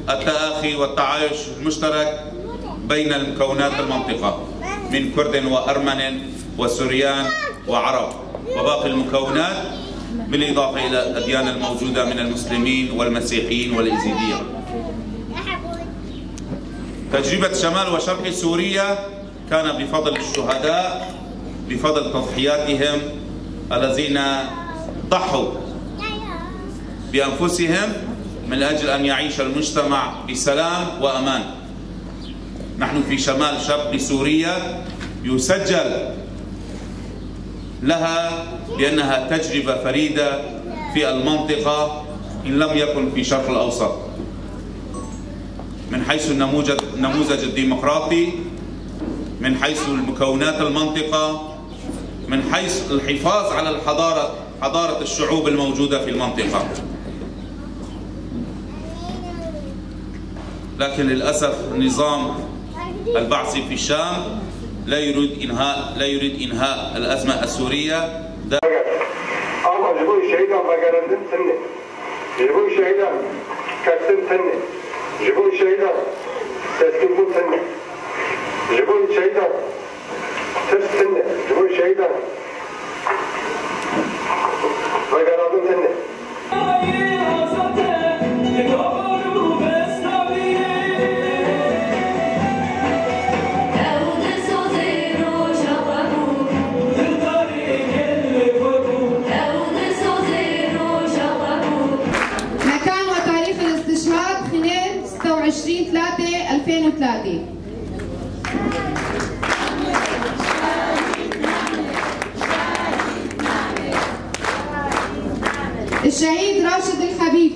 التآخي والتعايش المشترك بين المكونات المنطقة من كرد وأرمن وسوريان وعرب وباقي المكونات، بالإضافة إلى الأديان الموجودة من المسلمين والمسيحيين والإيزيدية. تجربة شمال وشرق سوريا كان بفضل الشهداء، بفضل تضحياتهم الذين ضحوا بأنفسهم من أجل أن يعيش المجتمع بسلام وأمان. نحن في شمال شرق سوريا يسجل لها بأنها تجربة فريدة في المنطقة إن لم يكن في الشرق الأوسط، من حيث النموذج الديمقراطي، من حيث المكونات المنطقة، من حيث الحفاظ على حضارة الشعوب الموجودة في المنطقة. لكن للأسف النظام البعثي في الشام لا يريد إنهاء الأزمة السورية. أما جبوا شهيدا مقارنة سنة، جبوا شهيدا كاتن سنة، جبوا شهيدا تسكين سنة، جبوا شهيدا ترس سنة، جبوا شهيدا مقارنة سنة. مكان وتاريخ الاستشهاد 26/3/2003. الشهيد راشد الحبيب.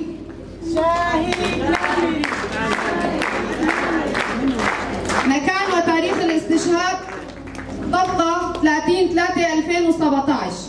مكان وتاريخ الاستشهاد طبقة 30/3/2017.